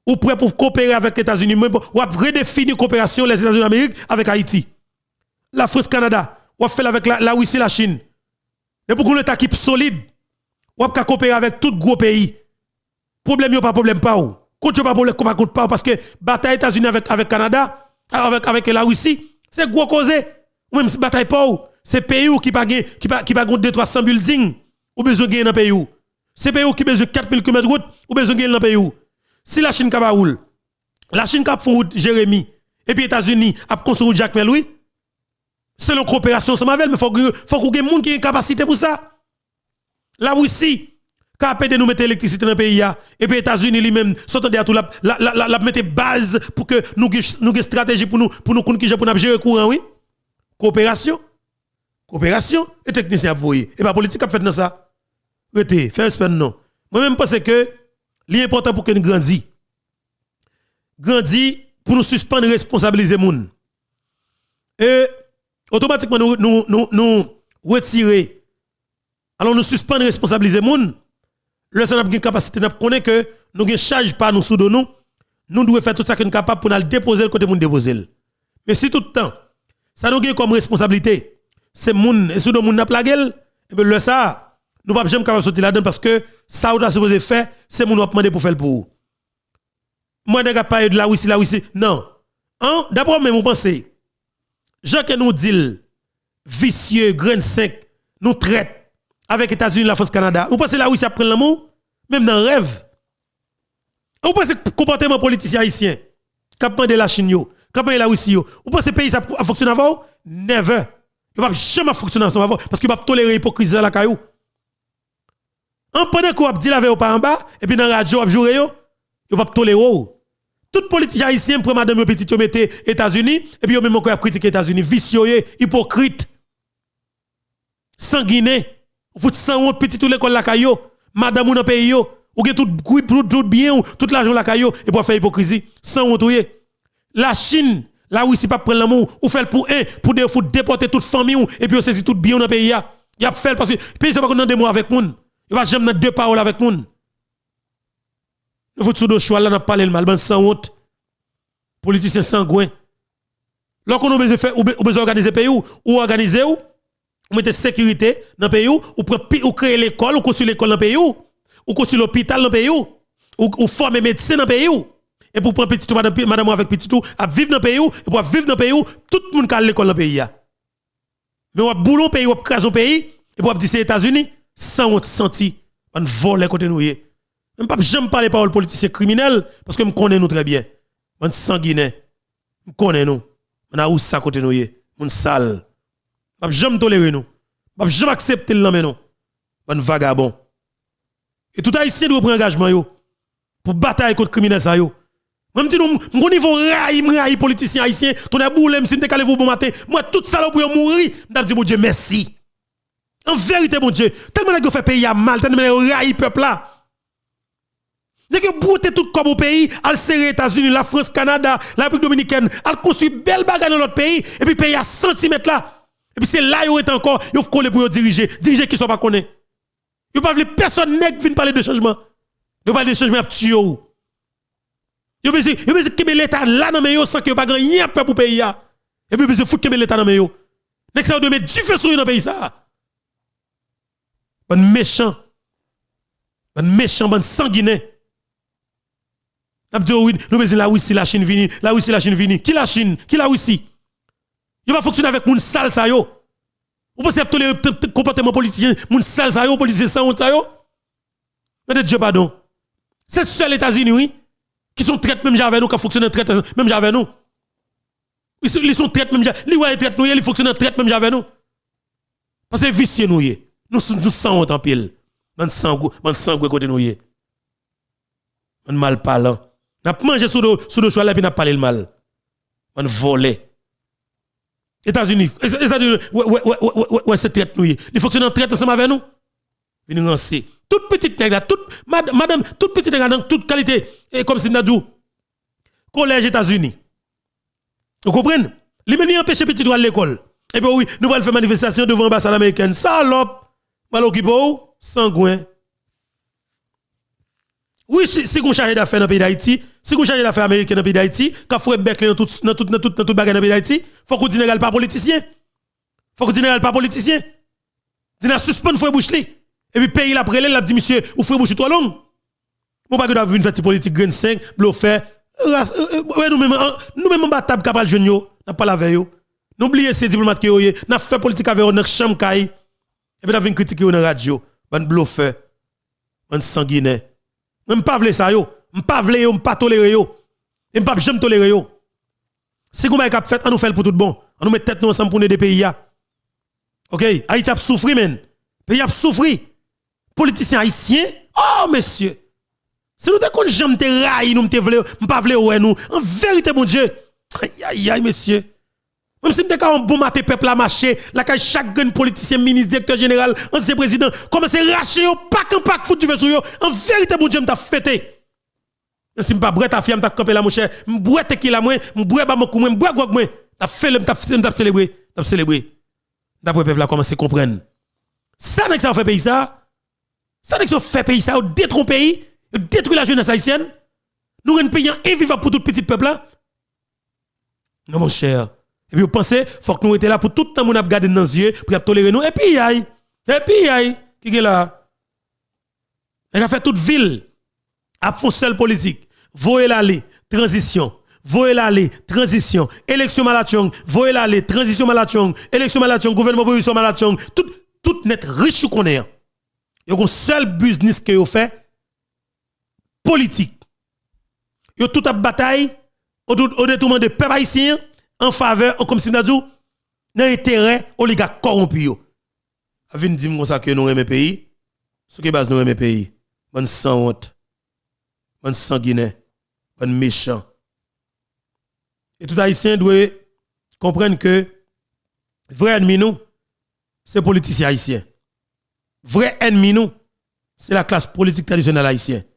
Ou prêt pour coopérer avec les États-Unis, ou redéfinir coopération les États-Unis d'Amérique avec Haïti. La France, Canada. ou fait avec la Russie et la Chine. Et pour qu'on ait une équipe solide, ou ka coopérer avec tout gros pays. Problème yo pas problème pas ou. Contre pas problème contre pas parce que bataille États-Unis avec Canada, avec la Russie, c'est gros causé. Ou même si bataille pas ou, c'est pays qui pas qui pas 200-300 buildings ou besoin gagner dans pays ou. C'est pays qui besoin 4000 km de route ou besoin gagner dans pays ou. Si la Chine ka roule, la Chine ka font route Jérémy et puis États-Unis a construit Jacques Meloui. C'est une coopération ensemble avec mais faut que des monde qui ait capacité pour ça. La Russie quand de nous mettre l'électricité dans le pays et puis États-Unis lui-même s'entendait à tout la mettre base pour que nous une stratégie pour nous pour gérer courant oui. Coopération et technicien voyer et pas politique a fait dans ça. Rete, faire respect non. Moi même pense que l'important pour que nous grandit pour nous suspendre responsabiliser moun. Et automatiquement nous retirer alors nous suspendre responsabiliser moun. Le ça n'a pas capacité n'a connaît que nous avons charge pas nous sous nous devons faire tout ça que nous capable pour nous déposer le côté moun déposer. Mais si tout le temps ça nous avons comme responsabilité c'est moun et sous moun n'a la gueule et bien le ça nous pas jamais capable sortir là-dedans parce que ça ou supposé faire c'est moun va demander pour faire pour moi n'a pas de la Russie non d'abord même vous pensez Jean que nous dit vicieux grain sec nous traite avec États-Unis, la France, Canada. Vous pensez la Russie a pris l'amour? Même dans le rêve. Vous pensez que le comportement politicien haïtien, quand de la Chine, quand de la Russie, vous pensez que le pays a fonctionné avant? Never. Il ne va jamais fonctionner avant parce qu'il ne va pas tolérer l'hypocrisie à la caillou. En pendant qu'on a dit la veille par en bas, et puis dans la radio, il ne va pas tolérer. Tout politicien haïtien prend madame petit, mettez États-Unis, et puis même encore critiquer les États-Unis, vicieux, hypocrite, sanguiné. Vous sans honte petit tout l'école la caillou, madame ou dans pays yo, ou tout bien tout l'argent la caillou et pour faire hypocrisie, sans honte. La Chine, la Russie pas prendre l'amour, ou fait pour déporter toute famille et puis saisir tout bien dans pays ya. Y a fait parce que pays c'est pas dans des mots avec moun. Il va jamais dans deux paroles avec moun. Vous sous do choix là n'a parler le mal ben sans honte. Politicien sanguin. Lorsqu'on a besoin faire ou besoin organiser pays ou organiser ou mettez sécurité dans le pays ou créer l'école ou construire l'école dans le pays ou construire l'hôpital dans le pays ou former médecin dans le pays et pour prendre petit madame avec petit tout à vivre dans le pays et pour vivre dans le pays tout le monde a l'école dans le pays mais on boulot pays ou craser au pays et pour dire c'est États-Unis sans honte senti on vole côté nous même pas jamais parler parole politicien criminel parce que me connais nous très bien on sanguiné me connais nous on a où ça côté nous on sale pas jamais tolérer nous pas jamais accepter le non bon vagabond et tout haïtien doit prendre engagement yo pour bataille contre criminel ça yo même dit nous mon niveau raï politicien haïtien ton a boule si t'es calé vous bon matin moi toute salope pour mourir m'd'a dit mon Dieu merci en vérité mon Dieu tellement que fait pays à mal tellement raï peuple là n'est que brouter tout comme au pays al serrer États-Unis la France Canada la République dominicaine al construire belle bagarre dans notre pays et puis pays à centimètres là. Et puis c'est là où est encore, il faut coller pour diriger qui sont pas connaît. Il pas personne n'est vient parler de changement. Il parler de changement tuer. Il besoin que l'état là dans meilleur sans que pas rien faire pour pays là. Et puis besoin foutre que l'état dans meilleur. N'est que ça doit mettre du feu sur dans pays ça. Bon méchant, bon sanguiné. N'a dit oui, nous besoin la Russie, la Chine vini, la Russie, la Chine vini. Qui la Chine? Qui la Russie? Il va fonctionner avec moun sale sa yo. Vous pensez que le comportement politicien, moun sale sa yo, politicien sans honte sa yo? Mais Dieu pardon. C'est seul les États-Unis, oui, qui sont traites même avec nous, qui fonctionnent traite même avec nous. Ils sont traites même avec nous, ils fonctionnent traite même avec nous. Parce que vicieux nous y. Nous sans honte en pile. Man sang côté nous y. Man mal parlant. N'a mangé sous le choix là puis n'a parlé le mal. Man volé. États-Unis, ouais, c'est traite nous. Il fonctionne en traite ensemble avec nous. Venez lancer. Toute petite nègre, madame, toute petite nègre dans toute qualité, et comme si nous dit, collège États-Unis. Vous comprenez? Les menus empêchent petit droit à l'école. Et puis oui, nous allons faire manifestation devant l'ambassade américaine. Salope, mal occupé, sangouin. Oui, si vous chargez d'affaires dans le pays d'Haïti, si vous chargez d'affaires américaines dans le pays d'Haïti, quand vous êtes dans tout bagage dans le pays d'Haïti, il faut que vous ne pas politicien. Il Faut que le général pas politicien. Le général suspend frère Bouchli. Et puis pays la prélève, la dit monsieur, ou frère Bouchli trop long. Bon pas que tu as vu une fête politique grain 5, bluffer. Nous même en table capable jeune yo, n'a pas la veille. N'oubliez ces diplomates qui yo, n'a fait politique avec eux dans chambre caille. Et puis n'a vinn critiquer dans radio, ban bluffer, ban sanguinaire. Même pas vle ça yo, m'pas vle yo, m'pas tolérer yo. Et m'pas jamais tolérer yo. Si vous avez fait, on nous fait pour tout bon. On nous met tête nous ensemble pour aider pays. OK? Haïti a souffri, men. Pays a souffri. Politiciens haïtiens, oh, monsieur. Si nous te jamais te raï, nous te vle, m'pas vle ouais nous. En vérité, mon Dieu. Aïe, aïe, monsieur. Même si m'te un bon maté peuple à marcher, la caille chaque grand politicien, ministre, directeur général, ancien président, commence à racher yo, pack en pack foutu sur yo. En vérité, mon Dieu, m'ta fêté. Si m'pas brûler ta fille, m'ta camper la mon cher, m'brûler te qui la moi, m'brûler ba mon kou moi, m'brûler gog moi. T'as fait le m'ta célébrer, t'as célébrer. D'après peuple a commencé à comprendre. Ça n'est que ça fait pays ça. Ça n'est que ça fait pays ça, on détruit pays, on détruit la jeunesse haïtienne. Nous un pays invivable pour tout petit peuple là. Non mon cher. Et puis vous pensez faut que nous étions là pour tout le temps nous a garder dans les yeux pour tolérer nous et puis aïe. Qui est là? On a fait toute ville à fond seul politique. Voyez l'aller, transition. Voyez l'aller, transition. Élection Malachong, voyez l'aller, transition Malachong. Élection Malachong, gouvernement opposition Malachong. Tout net riche qu'on est. Il y a un seul business que vous fait politique. Il y a toute la bataille au détournement de peuple haïtien en faveur, comme si nous avons dit, dans l'intérêt oligarque corrompu. Avin dit comme ça que nous aimons pays. Ce qui base nous aimons pays. Bonne sans honte. Bonne sanguinaire. Bonne méchant. Et tout haïtien doit comprendre que vrai ennemi nous, c'est politiciens haïtiens. Vrai ennemi nous, c'est la classe politique traditionnelle haïtienne.